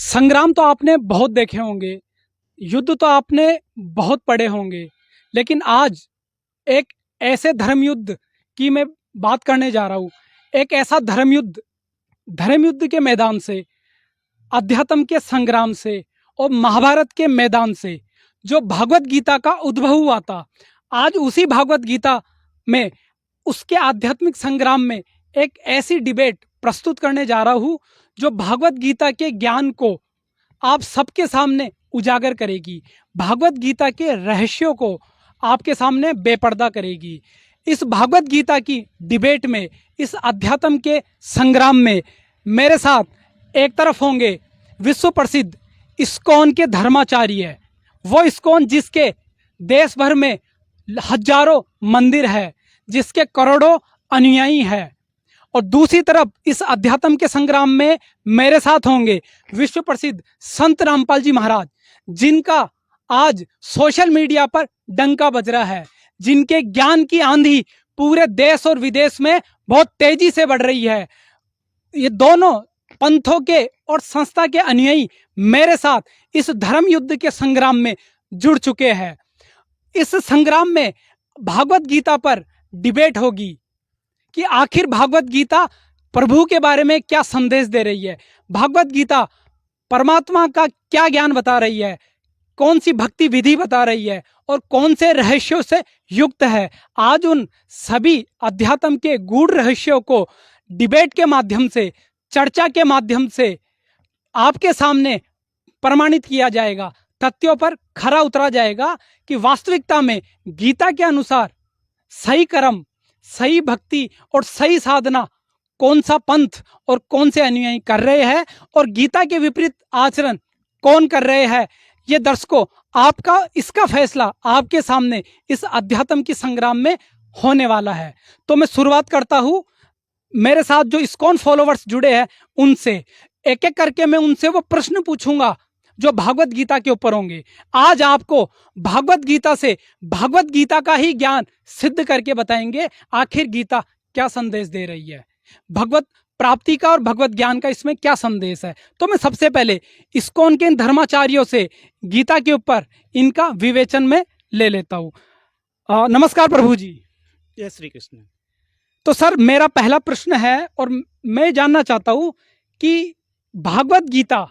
संग्राम तो आपने बहुत देखे होंगे, युद्ध तो आपने बहुत पढ़े होंगे, लेकिन आज एक ऐसे धर्म युद्ध की मैं बात करने जा रहा हूँ। एक ऐसा धर्म युद्ध के मैदान से, अध्यात्म के संग्राम से और महाभारत के मैदान से जो भगवत गीता का उद्भव हुआ था, आज उसी भगवत गीता में, उसके आध्यात्मिक संग्राम में एक ऐसी डिबेट प्रस्तुत करने जा रहा हूँ जो भगवत गीता के ज्ञान को आप सबके सामने उजागर करेगी, भागवत गीता के रहस्यों को आपके सामने बेपर्दा करेगी। इस भागवत गीता की डिबेट में, इस अध्यात्म के संग्राम में मेरे साथ एक तरफ होंगे विश्व प्रसिद्ध इस्कॉन के धर्माचार्य, वो इस्कॉन जिसके देश भर में हजारों मंदिर है, जिसके करोड़ों अनुयायी है। और दूसरी तरफ इस अध्यात्म के संग्राम में मेरे साथ होंगे विश्व प्रसिद्ध संत रामपाल जी महाराज, जिनका आज सोशल मीडिया पर डंका बज रहा है, जिनके ज्ञान की आंधी पूरे देश और विदेश में बहुत तेजी से बढ़ रही है। ये दोनों पंथों के और संस्था के अनुयायी मेरे साथ इस धर्म युद्ध के संग्राम में जुड़ चुके हैं। इस संग्राम में भागवत गीता पर डिबेट होगी कि आखिर भागवत गीता प्रभु के बारे में क्या संदेश दे रही है, भागवत गीता परमात्मा का क्या ज्ञान बता रही है, कौन सी भक्ति विधि बता रही है और कौन से रहस्यों से युक्त है। आज उन सभी अध्यात्म के गूढ़ रहस्यों को डिबेट के माध्यम से, चर्चा के माध्यम से आपके सामने प्रमाणित किया जाएगा, तथ्यों पर खरा उतरा जाएगा कि वास्तविकता में गीता के अनुसार सही कर्म, सही भक्ति और सही साधना कौन सा पंथ और कौन से अनुयायी कर रहे हैं और गीता के विपरीत आचरण कौन कर रहे हैं। ये दर्शकों, आपका इसका फैसला आपके सामने इस अध्यात्म की संग्राम में होने वाला है। तो मैं शुरुआत करता हूं, मेरे साथ जो इस्कॉन फॉलोवर्स जुड़े हैं उनसे एक एक करके मैं उनसे वो प्रश्न पूछूंगा जो भागवत गीता के ऊपर होंगे। आज आपको भागवत गीता से भागवत गीता का ही ज्ञान सिद्ध करके बताएंगे आखिर गीता क्या संदेश दे रही है, भगवत प्राप्ति का और भगवत ज्ञान का इसमें क्या संदेश है। तो मैं सबसे पहले इस्कॉन के इन धर्माचार्यों से गीता के ऊपर इनका विवेचन में ले लेता हूं। नमस्कार प्रभु जी। जय श्री कृष्ण। तो सर, मेरा पहला प्रश्न है और मैं जानना चाहता हूं कि भागवत गीता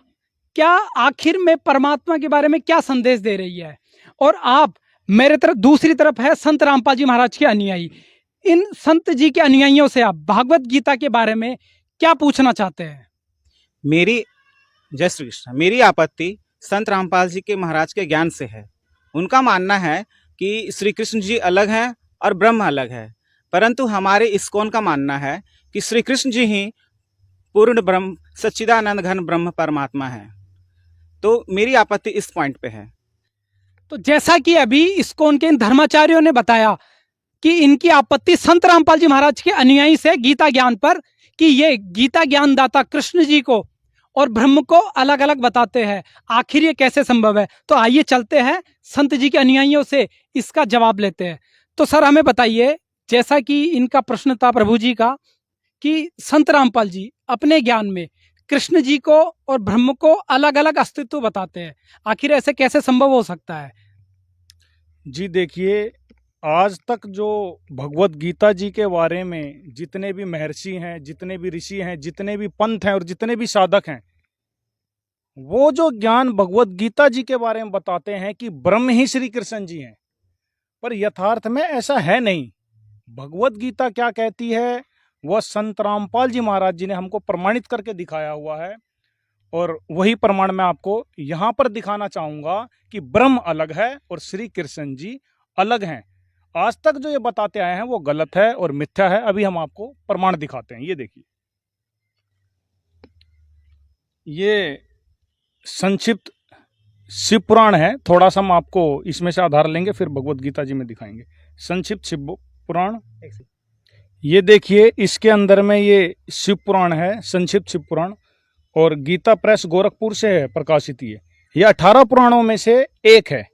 क्या आखिर में परमात्मा के बारे में क्या संदेश दे रही है, और आप मेरे तरफ दूसरी तरफ है संत रामपाल जी महाराज के अनुयायी, इन संत जी के अनुयायियों से आप भागवत गीता के बारे में क्या पूछना चाहते हैं? जय श्री कृष्ण। मेरी आपत्ति संत रामपाल जी के महाराज के ज्ञान से है। उनका मानना है कि श्री कृष्ण जी अलग हैं और ब्रह्म अलग है, परंतु हमारे इस्कॉन का मानना है कि श्री कृष्ण जी ही पूर्ण ब्रह्म, सच्चिदानंद घन ब्रह्म परमात्मा है। तो मेरी आपत्ति इस पॉइंट पे है। तो जैसा कि अभी इस्कॉन के इन धर्माचार्यों ने बताया कि इनकी आपत्ति संत रामपाल जी महाराज के अनुयायी से गीता ज्ञान पर, कि ये गीता ज्ञानदाता कृष्ण जी को और ब्रह्म को अलग अलग बताते हैं, आखिर ये कैसे संभव है। तो आइए चलते हैं संत जी के अनुयायियों से इसका जवाब लेते हैं। तो सर हमें बताइए, जैसा कि इनका प्रश्न था प्रभु जी का कि संत रामपाल जी अपने ज्ञान में कृष्ण जी को और ब्रह्म को अलग अलग अस्तित्व बताते हैं, आखिर ऐसे कैसे संभव हो सकता है? जी देखिए, आज तक जो भगवत गीता जी के बारे में जितने भी महर्षि हैं, जितने भी ऋषि हैं, जितने भी पंथ हैं और जितने भी साधक हैं, वो जो ज्ञान भगवत गीता जी के बारे में बताते हैं कि ब्रह्म ही श्री कृष्ण जी हैं, पर यथार्थ में ऐसा है नहीं। भगवत गीता क्या कहती है वह संत रामपाल जी महाराज जी ने हमको प्रमाणित करके दिखाया हुआ है, और वही प्रमाण मैं आपको यहाँ पर दिखाना चाहूँगा कि ब्रह्म अलग है और श्री कृष्ण जी अलग हैं। आज तक जो ये बताते आए हैं वो गलत है और मिथ्या है। अभी हम आपको प्रमाण दिखाते हैं। ये देखिए, ये संक्षिप्त शिव पुराण है। थोड़ा सा हम आपको इसमें से आधार लेंगे, फिर भगवत गीता जी में दिखाएंगे। संक्षिप्त शिव पुराण, ये देखिए, इसके अंदर में ये शिव पुराण है, संक्षिप्त शिव पुराण, और गीता प्रेस गोरखपुर से है प्रकाशित। ये 18 पुराणों में से एक है,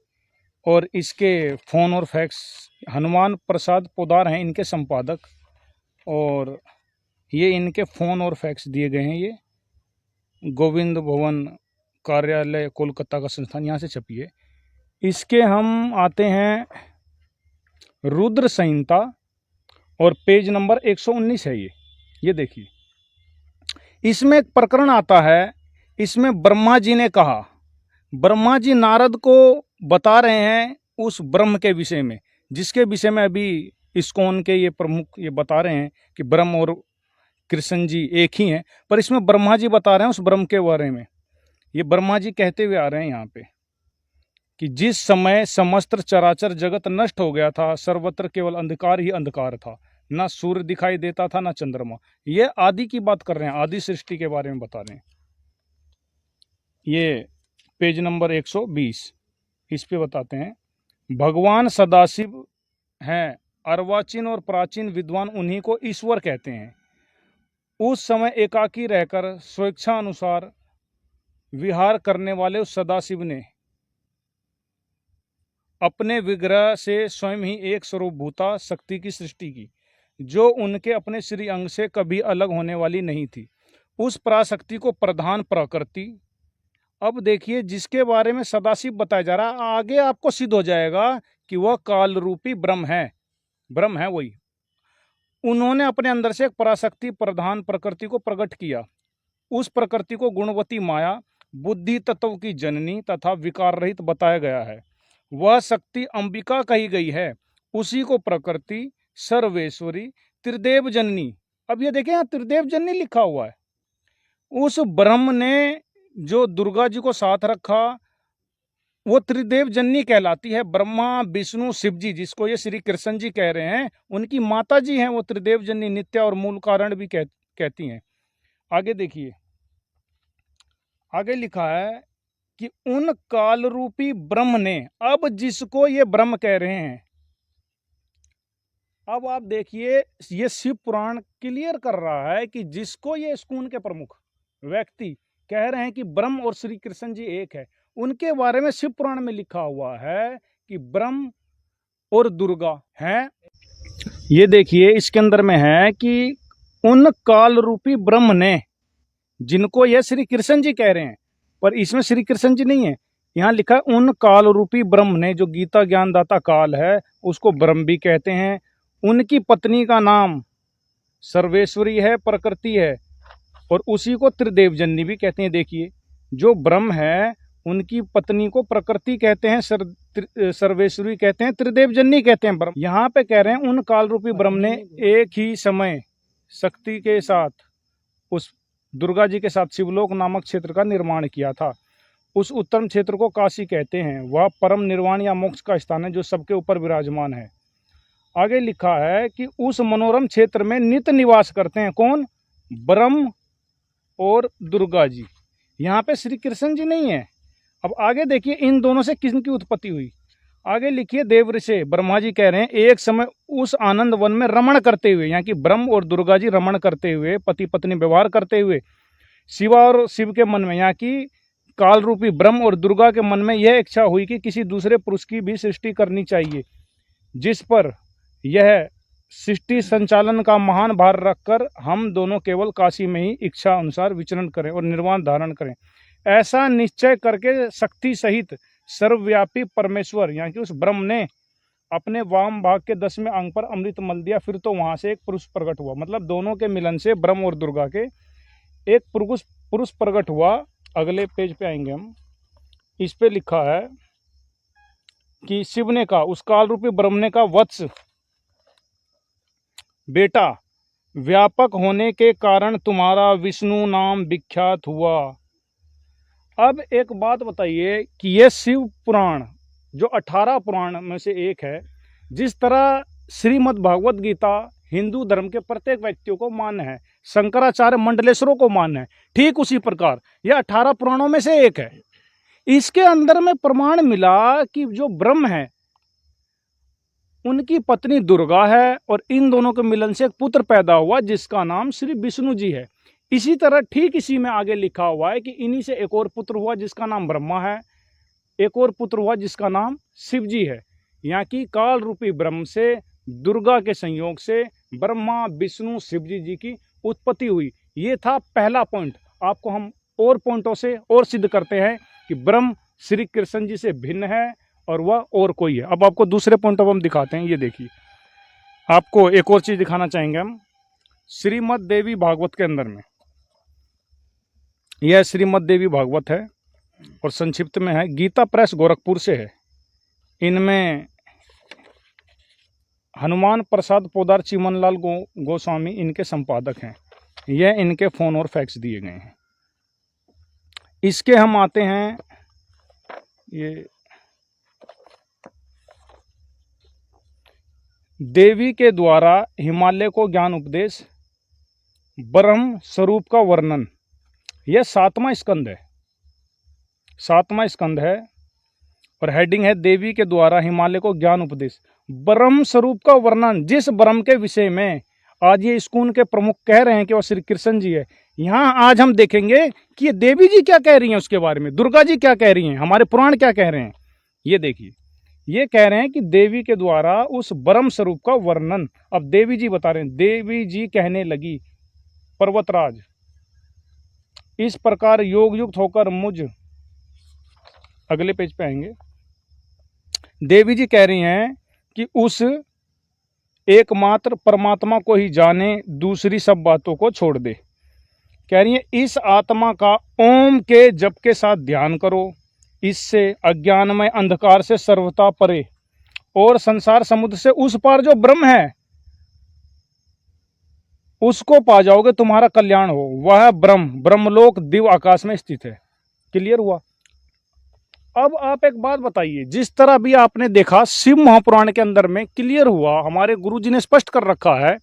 और इसके फोन और फैक्स हनुमान प्रसाद पोदार हैं इनके संपादक, और ये इनके फोन और फैक्स दिए गए हैं। ये गोविंद भवन कार्यालय कोलकाता का संस्थान, यहाँ से छपी है। इसके हम आते हैं रुद्र संहिता और पेज नंबर 119 है ये देखिए। इसमें एक प्रकरण आता है, इसमें ब्रह्मा जी ने कहा, ब्रह्मा जी नारद को बता रहे हैं उस ब्रह्म के विषय में, जिसके विषय में अभी इस्कॉन के ये प्रमुख ये बता रहे हैं कि ब्रह्म और कृष्ण जी एक ही हैं, पर इसमें ब्रह्मा जी बता रहे हैं उस ब्रह्म के बारे में। ये ब्रह्मा जी कहते हुए आ रहे हैं यहाँ पे कि जिस समय समस्त चराचर जगत नष्ट हो गया था, सर्वत्र केवल अंधकार ही अंधकार था, ना सूर्य दिखाई देता था ना चंद्रमा। ये आदि की बात कर रहे हैं, आदि सृष्टि के बारे में बता रहे हैं। ये पेज नंबर 120, इस पे बताते हैं, भगवान सदाशिव हैं, अर्वाचीन और प्राचीन विद्वान उन्हीं को ईश्वर कहते हैं। उस समय एकाकी रहकर स्वेच्छा अनुसार विहार करने वाले उस सदाशिव ने अपने विग्रह से स्वयं ही एक स्वरूपभूता शक्ति की सृष्टि की, जो उनके अपने श्री अंग से कभी अलग होने वाली नहीं थी। उस पराशक्ति को प्रधान प्रकृति, अब देखिए जिसके बारे में सदाशिव बताया जा रहा है, आगे आपको सिद्ध हो जाएगा कि वह काल रूपी ब्रह्म है वही। उन्होंने अपने अंदर से एक पराशक्ति प्रधान प्रकृति को प्रकट किया। उस प्रकृति को गुणवती माया, बुद्धि तत्व की जननी तथा विकार रहित बताया गया है। वह शक्ति अंबिका कही गई है। उसी को प्रकृति, सर्वेश्वरी, त्रिदेव जननी, अब ये देखें यहाँ त्रिदेव जननी लिखा हुआ है। उस ब्रह्म ने जो दुर्गा जी को साथ रखा वो त्रिदेव जननी कहलाती है। ब्रह्मा, विष्णु, शिव जी, जिसको ये श्री कृष्ण जी कह रहे हैं, उनकी माता जी हैं वो त्रिदेव जननी, नित्या और मूल कारण भी कहती हैं। आगे देखिए, आगे लिखा है कि उन काल रूपी ब्रह्म ने, अब जिसको ये ब्रह्म कह रहे हैं, अब आप देखिए ये शिव पुराण क्लियर कर रहा है कि जिसको ये स्कून के प्रमुख व्यक्ति कह रहे हैं कि ब्रह्म और श्री कृष्ण जी एक है, उनके बारे में शिव पुराण में लिखा हुआ है कि ब्रह्म और दुर्गा हैं। ये देखिए इसके अंदर में है कि उन काल रूपी ब्रह्म ने, जिनको ये श्री कृष्ण जी कह रहे हैं, पर इसमें श्री कृष्ण जी नहीं है, यहाँ लिखा है उन काल रूपी ब्रह्म ने, जो गीता ज्ञानदाता काल है उसको ब्रह्म भी कहते हैं। उनकी पत्नी का नाम सर्वेश्वरी है, प्रकृति है, और उसी को त्रिदेव जननी भी कहते हैं। देखिए जो ब्रह्म है उनकी पत्नी को प्रकृति कहते हैं, सर्वेश्वरी कहते हैं, त्रिदेव जननी कहते हैं ब्रह्म। यहाँ पे कह रहे हैं उन काल रूपी ब्रह्म ने एक ही समय शक्ति के साथ, उस दुर्गा जी के साथ शिवलोक नामक क्षेत्र का निर्माण किया था। उस उत्तम क्षेत्र को काशी कहते हैं। वह परम निर्वाण या मोक्ष का स्थान है जो सबके ऊपर विराजमान है। आगे लिखा है कि उस मनोरम क्षेत्र में नित्य निवास करते हैं कौन? ब्रह्म और दुर्गा जी। यहाँ पे श्री कृष्ण जी नहीं है। अब आगे देखिए इन दोनों से किसकी उत्पत्ति हुई। आगे लिखिए, देवऋषि ब्रह्मा जी कह रहे हैं एक समय उस आनंद वन में रमण करते हुए, यहाँ की ब्रह्म और दुर्गा जी रमण करते हुए, पति पत्नी व्यवहार करते हुए, शिवा और शिव के मन में, यहाँ की काल रूपी ब्रह्म और दुर्गा के मन में यह इच्छा हुई कि किसी दूसरे पुरुष की भी सृष्टि करनी चाहिए, जिस पर यह सृष्टि संचालन का महान भार रखकर हम दोनों केवल काशी में ही इच्छा अनुसार विचरण करें और निर्वाण धारण करें। ऐसा निश्चय करके शक्ति सहित सर्वव्यापी परमेश्वर, यहाँ की उस ब्रह्म ने अपने वाम भाग के 10वें अंग पर अमृत मल दिया। फिर तो वहां से एक पुरुष प्रकट हुआ, मतलब दोनों के मिलन से ब्रह्म और दुर्गा के एक पुरुष प्रकट हुआ। अगले पेज पे आएंगे हम। इस पे लिखा है कि शिव ने कहा, उस काल रूपी ब्रह्म ने कहा, वत्स बेटा, व्यापक होने के कारण तुम्हारा विष्णु नाम विख्यात हुआ। अब एक बात बताइए कि यह शिव पुराण जो 18 पुराण में से एक है, जिस तरह श्रीमद् भागवत गीता हिंदू धर्म के प्रत्येक व्यक्तियों को मान्य है, शंकराचार्य मंडलेश्वरों को मान्य है, ठीक उसी प्रकार यह 18 पुराणों में से एक है। इसके अंदर में प्रमाण मिला कि जो ब्रह्म है उनकी पत्नी दुर्गा है और इन दोनों के मिलन से एक पुत्र पैदा हुआ जिसका नाम श्री विष्णु जी है। इसी तरह ठीक इसी में आगे लिखा हुआ है कि इन्हीं से एक और पुत्र हुआ जिसका नाम ब्रह्मा है, एक और पुत्र हुआ जिसका नाम शिव जी है। यहाँ की काल रूपी ब्रह्म से दुर्गा के संयोग से ब्रह्मा विष्णु शिव जी की उत्पत्ति हुई। ये था पहला पॉइंट, आपको हम और पॉइंटों से और सिद्ध करते हैं कि ब्रह्म श्री कृष्ण जी से भिन्न है और वह और कोई है। अब आपको दूसरे पॉइंट पर हम दिखाते हैं। ये देखिए, आपको एक और चीज दिखाना चाहेंगे हम। श्रीमद् देवी भागवत के अंदर में, यह श्रीमद् देवी भागवत है और संक्षिप्त में है, गीता प्रेस गोरखपुर से है। इनमें हनुमान प्रसाद पोदार चिमनलाल गोस्वामी इनके संपादक हैं। यह इनके फोन और फैक्स दिए गए हैं। इसके हम आते हैं, ये देवी के द्वारा हिमालय को ज्ञान उपदेश, ब्रह्म स्वरूप का वर्णन, यह 7वां स्कंद है। 7वां स्कंद है और हेडिंग है देवी के द्वारा हिमालय को ज्ञान उपदेश, ब्रह्म स्वरूप का वर्णन। जिस ब्रह्म के विषय में आज ये स्कूल के प्रमुख कह रहे हैं कि वह श्री कृष्ण जी है, यहाँ आज हम देखेंगे कि ये देवी जी क्या कह रही हैं उसके बारे में, दुर्गा जी क्या कह रही हैं, हमारे पुराण क्या कह रहे हैं। ये देखिए, ये कह रहे हैं कि देवी के द्वारा उस ब्रह्म स्वरूप का वर्णन। अब देवी जी बता रहे हैं, देवी जी कहने लगी, पर्वतराज इस प्रकार योग युक्त होकर मुझ, अगले पेज पे आएंगे, देवी जी कह रही हैं कि उस एकमात्र परमात्मा को ही जाने, दूसरी सब बातों को छोड़ दे। कह रही है इस आत्मा का ओम के जप के साथ ध्यान करो, इससे अज्ञानमय अंधकार से सर्वथा परे और संसार समुद्र से उस पार जो ब्रह्म है उसको पा जाओगे, तुम्हारा कल्याण हो। वह ब्रह्म ब्रह्मलोक दिव्य आकाश में स्थित है। क्लियर हुआ? अब आप एक बात बताइए, जिस तरह भी आपने देखा शिव महापुराण के अंदर में क्लियर हुआ, हमारे गुरुजी ने स्पष्ट कर रखा है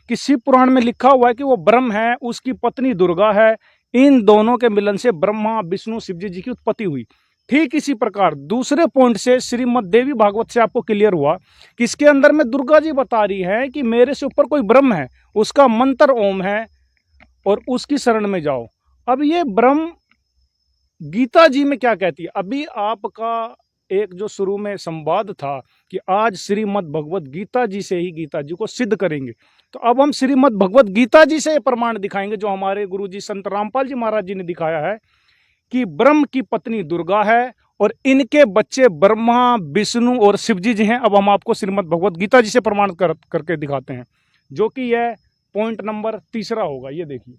कि शिव पुराण में लिखा हुआ है कि वो ब्रह्म है, उसकी पत्नी दुर्गा है, इन दोनों के मिलन से ब्रह्मा विष्णु शिव जी की उत्पत्ति हुई। ठीक इसी प्रकार दूसरे पॉइंट से श्रीमद् देवी भागवत से आपको क्लियर हुआ कि इसके अंदर में दुर्गा जी बता रही है कि मेरे से ऊपर कोई ब्रह्म है, उसका मंत्र ओम है और उसकी शरण में जाओ। अब ये ब्रह्म गीता जी में क्या कहती है? अभी आपका एक जो शुरू में संवाद था कि आज श्रीमद् भगवत गीता जी से ही गीता जी को सिद्ध करेंगे, तो अब हम श्रीमद् भगवत गीता जी से प्रमाण दिखाएंगे जो हमारे गुरुजी संत रामपाल जी महाराज जी ने दिखाया है कि ब्रह्म की पत्नी दुर्गा है और इनके बच्चे ब्रह्मा विष्णु और शिव जी हैं। अब हम आपको श्रीमद् भगवत गीता जी से प्रमाण करके दिखाते हैं, जो कि यह पॉइंट नंबर 3 होगा। ये देखिए,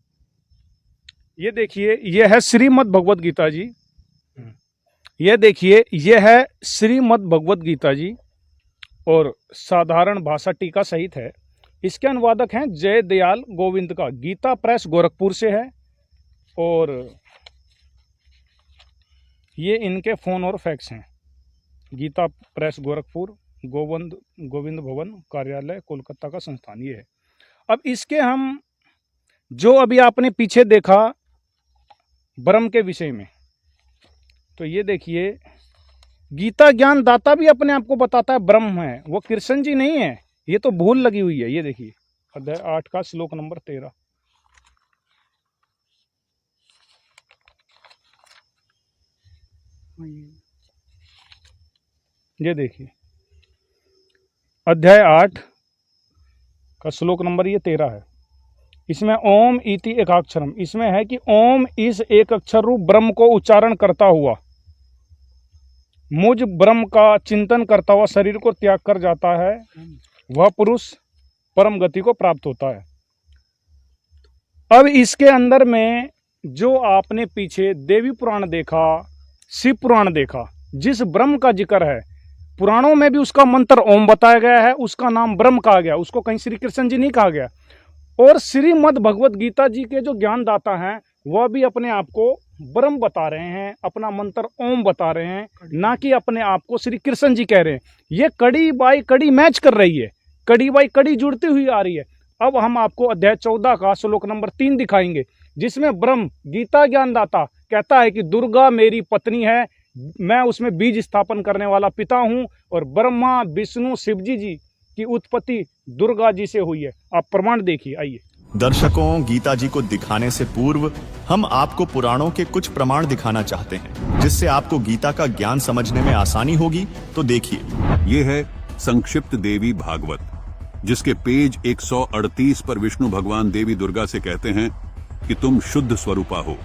ये देखिए, यह है श्रीमद् भगवत गीता जी। ये देखिए, यह है श्रीमद् भगवत गीता जी और साधारण भाषा टीका सहित है। इसके अनुवादक हैं जय दयाल गोविंद का, गीता प्रेस गोरखपुर से है और ये इनके फोन और फैक्स हैं। गीता प्रेस गोरखपुर, गोविंद भवन कार्यालय कोलकाता का संस्थान ये है। अब इसके हम जो अभी आपने पीछे देखा ब्रह्म के विषय में, तो ये देखिए, गीता ज्ञान दाता भी अपने आप को बताता है ब्रह्म है, वो कृष्ण जी नहीं है, ये तो भूल लगी हुई है। ये देखिए, अध्याय 8 का श्लोक नंबर 13। ये देखिए, अध्याय 8 का श्लोक नंबर ये 13 है। इसमें ओम इति एकाक्षरम, इसमें है कि ओम इस एक अक्षर रूप ब्रह्म को उच्चारण करता हुआ मुझ ब्रह्म का चिंतन करता हुआ शरीर को त्याग कर जाता है, वह पुरुष परम गति को प्राप्त होता है। अब इसके अंदर में जो आपने पीछे देवी पुराण देखा, शिव पुराण देखा, जिस ब्रह्म का जिक्र है, पुराणों में भी उसका मंत्र ओम बताया गया है, उसका नाम ब्रह्म कहा गया, उसको कहीं श्री कृष्ण जी नहीं कहा गया। और श्रीमद् भगवत गीता जी के जो ज्ञानदाता हैं वह भी अपने आप को ब्रह्म बता रहे हैं, अपना मंत्र ओम बता रहे हैं, ना कि अपने आप को श्री कृष्ण जी कह रहे हैं। ये कड़ी बाई कड़ी मैच कर रही है, कड़ी बाई कड़ी जुड़ती हुई आ रही है। अब हम आपको अध्याय 14 का श्लोक नंबर 3 दिखाएंगे, जिसमें ब्रह्म गीता ज्ञानदाता कहता है कि दुर्गा मेरी पत्नी है, मैं उसमें बीज स्थापन करने वाला पिता हूं और ब्रह्मा विष्णु शिव जी की उत्पत्ति दुर्गा जी से हुई है। आप प्रमाण देखिए। आइए दर्शकों, गीता जी को दिखाने से पूर्व हम आपको पुराणों के कुछ प्रमाण दिखाना चाहते हैं, जिससे आपको गीता का ज्ञान समझने में आसानी होगी। तो देखिए, ये है संक्षिप्त देवी भागवत, जिसके पेज 138 पर विष्णु भगवान देवी दुर्गा से कहते हैं कि तुम शुद्ध स्वरूपा हो,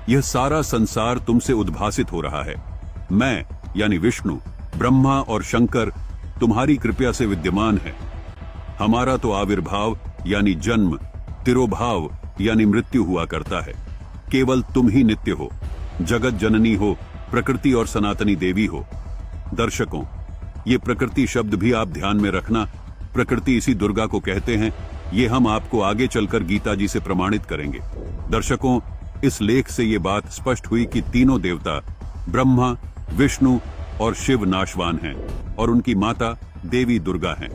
यह सारा संसार तुमसे उद्भासित हो रहा है। मैं यानी विष्णु, ब्रह्मा और शंकर तुम्हारी कृपा से विद्यमान है। हमारा तो आविर्भाव यानी जन्म, तिरोभाव यानी मृत्यु हुआ करता है। केवल तुम ही नित्य हो, जगत जननी हो, प्रकृति और सनातनी देवी हो। दर्शकों, ये प्रकृति शब्द भी आप ध्यान में रखना। प्रकृति इसी दुर्गा को कहते हैं। ये हम आपको आगे चलकर गीता जी से प्रमाणित करेंगे। दर्शकों, इस लेख से ये बात स्पष्ट हुई कि तीनों देवता ब्रह्मा, विष्णु और शिव नाशवान हैं और उनकी माता देवी दुर्गा हैं।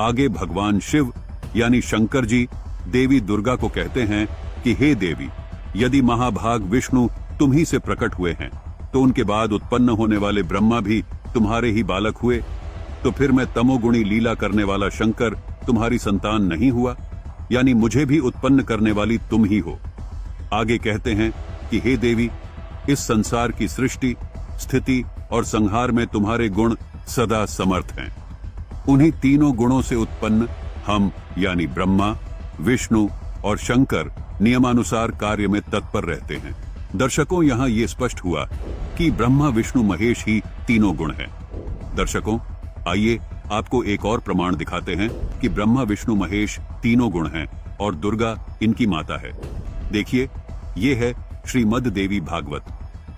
आगे भगवान शिव यानी शंकर जी देवी दुर्गा को कहते हैं कि हे देवी, यदि महाभाग विष्णु तुम ही से प्रकट हुए हैं तो उनके बाद उत्पन्न होने वाले ब्रह्मा भी तुम्हारे ही बालक हुए, तो फिर मैं तमोगुणी लीला करने वाला शंकर तुम्हारी संतान नहीं हुआ? यानी मुझे भी उत्पन्न करने वाली तुम ही हो। आगे कहते हैं कि हे देवी, इस संसार की सृष्टि, स्थिति और संहार में तुम्हारे गुण सदा समर्थ हैं। उन्हीं तीनों गुणों से उत्पन्न हम यानी ब्रह्मा, विष्णु और शंकर नियमानुसार कार्य में तत्पर रहते हैं। दर्शकों, यहाँ ये स्पष्ट हुआ कि ब्रह्मा, विष्णु, महेश ही तीनों गुण हैं। दर्शकों, आइए आपको एक और प्रमाण दिखाते हैं कि ब्रह्मा, विष्णु, महेश तीनों गुण हैं और दुर्गा इनकी माता है। देखिए, ये है श्रीमद् देवी भागवत,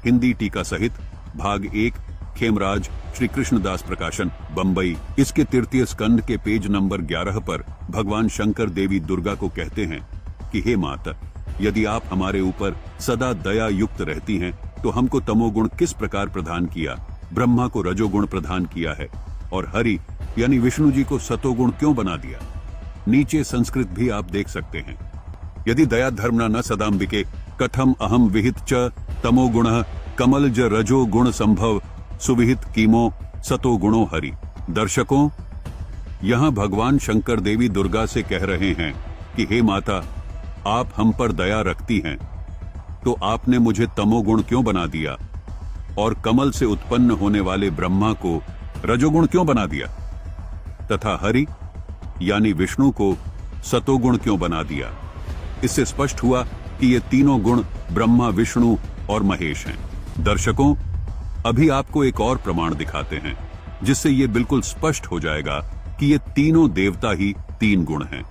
हिंदी टीका सहित, भाग 1, खेमराज श्री कृष्णदास प्रकाशन, बंबई। इसके तृतीय स्कंद के पेज नंबर 11 पर भगवान शंकर देवी दुर्गा को कहते हैं कि हे माता, यदि आप हमारे ऊपर सदा दया युक्त रहती हैं तो हमको तमोगुण किस प्रकार प्रदान किया, ब्रह्मा को रजोगुण प्रदान किया है और हरि यानी विष्णु जी को सतोगुण क्यों बना दिया? नीचे संस्कृत भी आप देख सकते हैं। यदि दया धर्मना न सदाम्बिके कथम अहम विहित च तमोगुण कमलज रजो गुण संभव सुविहित कीमो सतो गुणो हरि। दर्शकों, यहाँ भगवान शंकर देवी दुर्गा से कह रहे हैं कि हे माता, आप हम पर दया रखती हैं तो आपने मुझे तमोगुण क्यों बना दिया और कमल से उत्पन्न होने वाले ब्रह्मा को रजोगुण क्यों बना दिया तथा हरि यानी विष्णु को सतोगुण क्यों बना दिया? इससे स्पष्ट हुआ कि ये तीनों गुण ब्रह्मा, विष्णु और महेश हैं। दर्शकों, अभी आपको एक और प्रमाण दिखाते हैं जिससे ये बिल्कुल स्पष्ट हो जाएगा कि ये तीनों देवता ही तीन गुण हैं।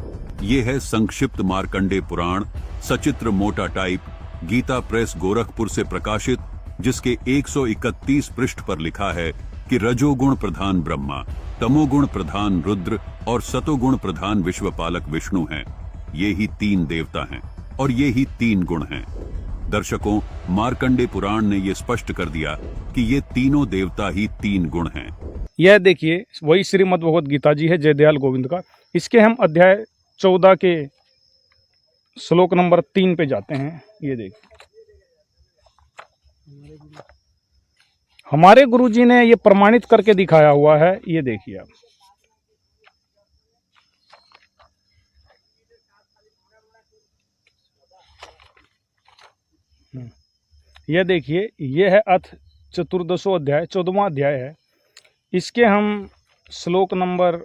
ये है संक्षिप्त मार्कंडे पुराण, सचित्र मोटा टाइप, गीता प्रेस गोरखपुर से प्रकाशित, जिसके 131 पृष्ठ पर लिखा है कि रजोगुण प्रधान ब्रह्मा, तमोगुण प्रधान रुद्र और सतोगुण प्रधान विश्वपालक विष्णु हैं। ये ही तीन देवता हैं और ये ही तीन गुण हैं। दर्शकों, मार्कंडे पुराण ने ये स्पष्ट कर दिया कि ये तीनों देवता ही तीन गुण हैं। यह देखिए, वही श्रीमद् भगवद गीता जी है जयदयाल गोविंद का। इसके हम अध्याय 14 के श्लोक नंबर 3 पे जाते हैं। ये देखिए, हमारे गुरुजी ने ये प्रमाणित करके दिखाया हुआ है। ये देखिए आप, यह देखिए, यह है अथ चतुर्दशो अध्याय, 14वां अध्याय है। इसके हम श्लोक नंबर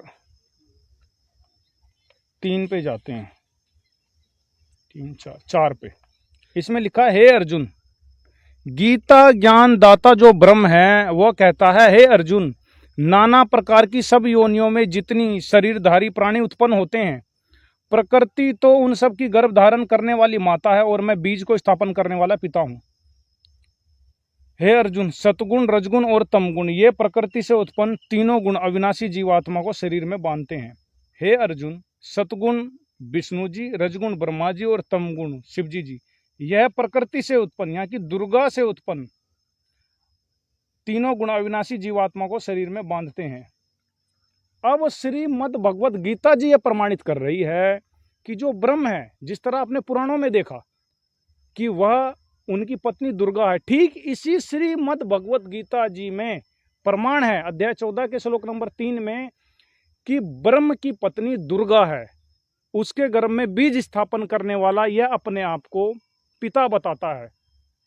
3 पे जाते हैं, 3, 4 पे। इसमें लिखा है, हे अर्जुन, गीता ज्ञान दाता जो ब्रह्म है वह कहता है, हे अर्जुन, नाना प्रकार की सब योनियों में जितनी शरीरधारी प्राणी उत्पन्न होते हैं, प्रकृति तो उन सब की गर्भ धारण करने वाली माता है और मैं बीज को स्थापन करने वाला पिता हूं। हे अर्जुन, सतगुण, रजगुण और तमगुण ये प्रकृति से उत्पन्न तीनों गुण अविनाशी जीवात्मा को शरीर में बांधते हैं। हे अर्जुन, सतगुण विष्णु जी, रजगुण ब्रह्मा जी और तमगुण शिव जी, यह प्रकृति से उत्पन्न, यहाँ की दुर्गा से उत्पन्न तीनों गुण अविनाशी जीवात्मा को शरीर में बांधते हैं। अब श्रीमद् भगवद गीता जी यह प्रमाणित कर रही है कि जो ब्रह्म है, जिस तरह आपने पुराणों में देखा कि वह उनकी पत्नी दुर्गा है, ठीक इसी श्रीमद् भगवद गीता जी में प्रमाण है अध्याय 14 के श्लोक नंबर 3 में कि ब्रह्म की पत्नी दुर्गा है। उसके गर्भ में बीज स्थापन करने वाला यह अपने आप को पिता बताता है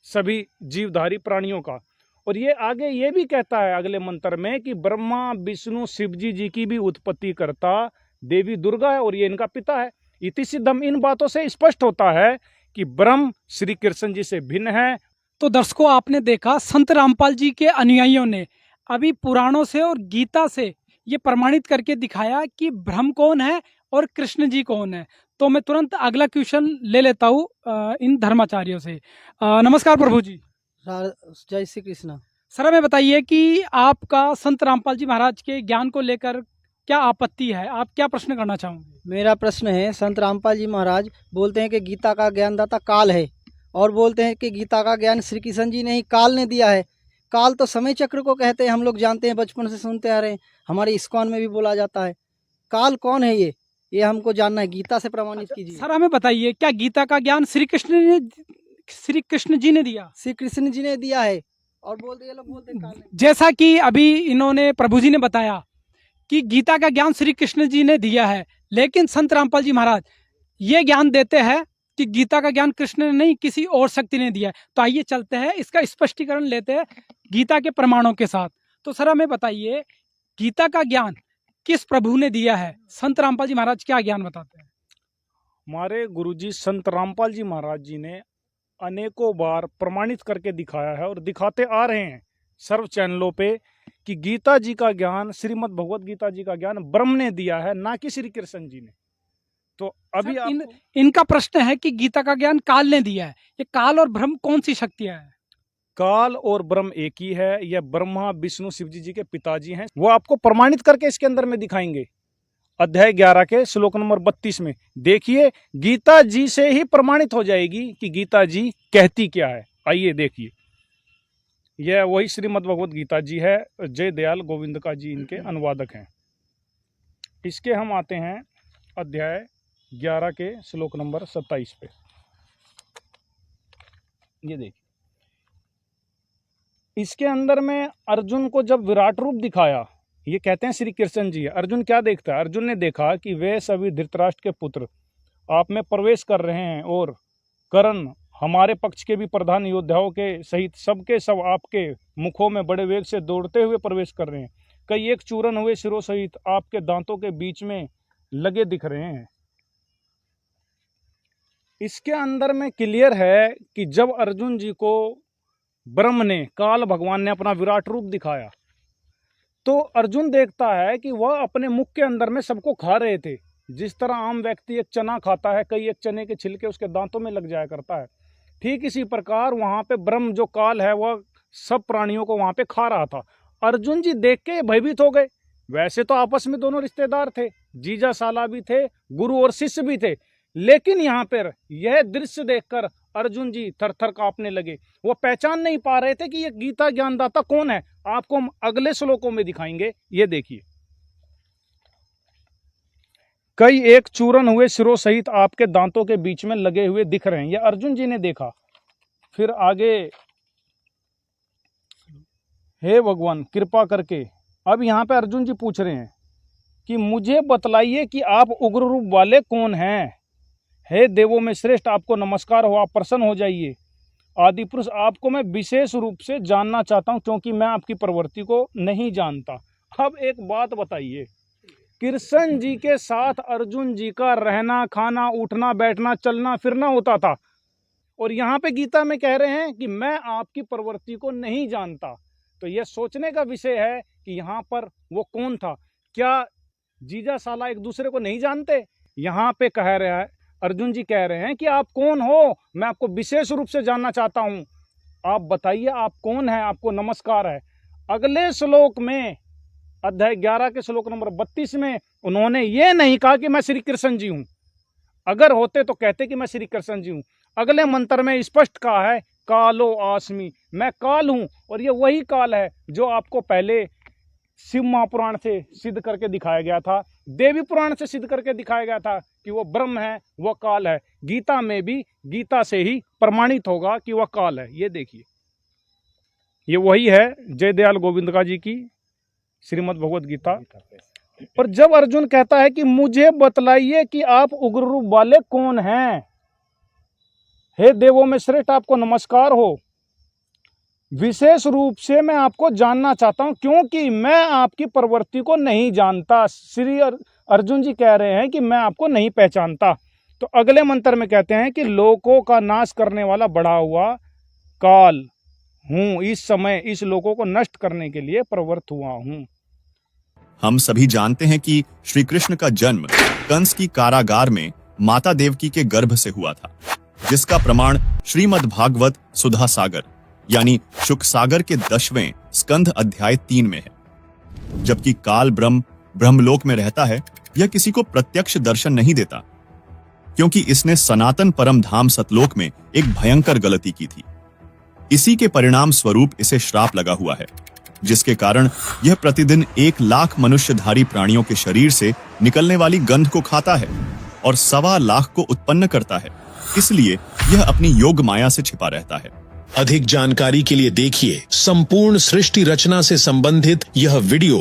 सभी जीवधारी प्राणियों का। और ये आगे ये भी कहता है अगले मंत्र में कि ब्रह्मा, विष्णु, शिव जी की भी उत्पत्ति करता देवी दुर्गा है और ये इनका पिता है। इति सिद्धम, इन बातों से स्पष्ट होता है कि ब्रह्म श्री कृष्ण जी से भिन्न है। तो दर्शकों, आपने देखा संत रामपाल जी के अनुयायियों ने अभी पुराणों से और गीता से ये प्रमाणित करके दिखाया कि ब्रह्म कौन है और कृष्ण जी कौन है। तो मैं तुरंत अगला क्वेश्चन ले लेता हूँ इन धर्माचार्यों से। नमस्कार प्रभु जी। जय श्री कृष्ण। सर, हमें बताइए कि आपका संत रामपाल जी महाराज के ज्ञान को लेकर क्या आपत्ति है, आप क्या प्रश्न करना चाहोगे? मेरा प्रश्न है, संत रामपाल जी महाराज बोलते हैं कि गीता का ज्ञानदाता काल है, और बोलते हैं कि गीता का ज्ञान श्री कृष्ण जी ने ही काल ने दिया है। काल तो समय चक्र को कहते हैं, हम लोग जानते हैं, बचपन से सुनते आ रहे हैं, हमारे इस्कॉन में भी बोला जाता है। काल कौन है ये हमको जानना है, गीता से प्रमाणित कीजिए। सर, हमें बताइए, क्या गीता का ज्ञान श्री कृष्ण जी ने दिया? श्री कृष्ण जी ने दिया है, और बोलते ये लोग बोलते हैं काल ने। जैसा कि अभी इन्होंने प्रभु जी ने बताया कि गीता का ज्ञान श्री कृष्ण जी ने दिया है, लेकिन संत रामपाल जी महाराज ये ज्ञान देते हैं कि गीता का ज्ञान कृष्ण ने नहीं, किसी और शक्ति ने दिया है। तो आइए चलते हैं, इसका स्पष्टीकरण लेते हैं गीता के प्रमाणों के साथ। तो सर, हमें बताइए, गीता का ज्ञान किस प्रभु ने दिया है? संत रामपाल जी महाराज क्या ज्ञान बताते हैं? हमारे गुरुजी संत रामपाल जी महाराज जी ने अनेकों बार प्रमाणित करके दिखाया है और दिखाते आ रहे हैं सर्व चैनलों पे कि गीता जी का ज्ञान, श्रीमद् भगवत गीता जी का ज्ञान ब्रह्म ने दिया है, ना कि श्री कृष्ण जी ने। तो अभी सर, इनका प्रश्न है कि गीता का ज्ञान काल ने दिया है। ये काल और ब्रह्म कौन सी शक्तियां हैं? काल और ब्रह्म एक ही है। यह ब्रह्मा विष्णु शिवजी जी के पिताजी हैं। वो आपको प्रमाणित करके इसके अंदर में दिखाएंगे। अध्याय 11 के श्लोक नंबर 32 में देखिए, गीता जी से ही प्रमाणित हो जाएगी कि गीता जी कहती क्या है। आइए देखिए, यह वही श्रीमद् भगवत गीता जी है। जय दयाल गोविंद का जी इनके अनुवादक हैं। इसके हम आते हैं अध्याय 11 के श्लोक नंबर 27 पे। ये देखिए, इसके अंदर में अर्जुन को जब विराट रूप दिखाया, ये कहते हैं श्री कृष्ण जी है। अर्जुन क्या देखता है? अर्जुन ने देखा कि वे सभी धृतराष्ट्र के पुत्र आप में प्रवेश कर रहे हैं और कर्ण हमारे पक्ष के भी प्रधान योद्धाओं के सहित सबके सब आपके मुखों में बड़े वेग से दौड़ते हुए प्रवेश कर रहे हैं। कई एक चूरन हुए सिरों सहित आपके दांतों के बीच में लगे दिख रहे हैं। इसके अंदर में क्लियर है कि जब अर्जुन जी को ब्रह्म ने, काल भगवान ने अपना विराट रूप दिखाया, तो अर्जुन देखता है कि वह अपने मुख के अंदर में सबको खा रहे थे। जिस तरह आम व्यक्ति एक चना खाता है, कई एक चने के छिलके उसके दांतों में लग जाया करता है, ठीक इसी प्रकार वहां पे ब्रह्म जो काल है वह सब प्राणियों को वहां पे खा रहा था। अर्जुन जी देख के भयभीत हो गए। वैसे तो आपस में दोनों रिश्तेदार थे, जीजा साला भी थे, गुरु और शिष्य भी थे, लेकिन यहाँ पर यह दृश्य देखकर अर्जुन जी थर थर कांपने लगे। वो पहचान नहीं पा रहे थे कि ये गीता ज्ञानदाता कौन है। आपको हम अगले श्लोकों में दिखाएंगे। ये देखिए, कई एक चूरन हुए सिरों सहित आपके दांतों के बीच में लगे हुए दिख रहे हैं। ये अर्जुन जी ने देखा। फिर आगे, हे भगवान कृपा करके, अब यहाँ पे अर्जुन जी पूछ रहे हैं कि मुझे बतलाइए कि आप उग्र रूप वाले कौन हैं। हे देवों में श्रेष्ठ, आपको नमस्कार हो, आप प्रसन्न हो जाइए। आदि पुरुष, आपको मैं विशेष रूप से जानना चाहता हूं, क्योंकि मैं आपकी प्रवृत्ति को नहीं जानता। अब एक बात बताइए, कृष्ण जी के साथ अर्जुन जी का रहना, खाना, उठना, बैठना, चलना फिरना होता था, और यहाँ पे गीता में कह रहे हैं कि मैं आपकी प्रवृत्ति को नहीं जानता। तो यह सोचने का विषय है कि यहाँ पर वो कौन था। क्या जीजा साला एक दूसरे को नहीं जानते? यहाँ पे कह रहा है, अर्जुन जी कह रहे हैं कि आप कौन हो, मैं आपको विशेष रूप से जानना चाहता हूं, आप बताइए आप कौन है, आपको नमस्कार है। अगले श्लोक में, अध्याय 11 के श्लोक नंबर 32 में, उन्होंने ये नहीं कहा कि मैं श्री कृष्ण जी हूं। अगर होते तो कहते कि मैं श्री कृष्ण जी हूं। अगले मंत्र में स्पष्ट कहा है, कालो आस्मि, मैं काल हूं। और ये वही काल है जो आपको पहले शिव महापुराण से सिद्ध करके दिखाया गया था, देवी पुराण से सिद्ध करके दिखाया गया था कि वो ब्रह्म है, वह काल है। गीता में भी गीता से ही प्रमाणित होगा कि वह काल है। ये देखिए, ये वही है जय दयाल गोविंद का जी की श्रीमद् भगवत गीता। और जब अर्जुन कहता है कि मुझे बतलाइए कि आप उग्र रूप वाले कौन हैं, हे देवों में श्रेष्ठ, आपको नमस्कार हो, विशेष रूप से मैं आपको जानना चाहता हूं, क्योंकि मैं आपकी प्रवृत्ति को नहीं जानता। श्री अर्जुन जी कह रहे हैं कि मैं आपको नहीं पहचानता। तो अगले मंत्र में कहते हैं कि लोकों का नाश करने वाला बढ़ा हुआ काल हूं, इस समय इस लोकों को नष्ट करने के लिए प्रवृत्त हुआ हूं। हम सभी जानते हैं कि श्री कृष्ण का जन्म कंस की कारागार में माता देवकी के गर्भ से हुआ था, जिसका प्रमाण श्रीमद् भागवत सुधा सागर यानी शुक सागर के 10वें स्कंध अध्याय 3 में है। जबकि काल ब्रह्म ब्रह्मलोक में रहता है, यह किसी को प्रत्यक्ष दर्शन नहीं देता, क्योंकि इसने सनातन परम धाम सतलोक में एक भयंकर गलती की थी। इसी के परिणाम स्वरूप इसे श्राप लगा हुआ है, जिसके कारण यह प्रतिदिन 1 लाख मनुष्यधारी प्राणियों के शरीर से निकलने वाली गंध को खाता है और 1.25 लाख को उत्पन्न करता है। इसलिए यह अपनी योग माया से छिपा रहता है। अधिक जानकारी के लिए देखिए संपूर्ण सृष्टि रचना से संबंधित यह वीडियो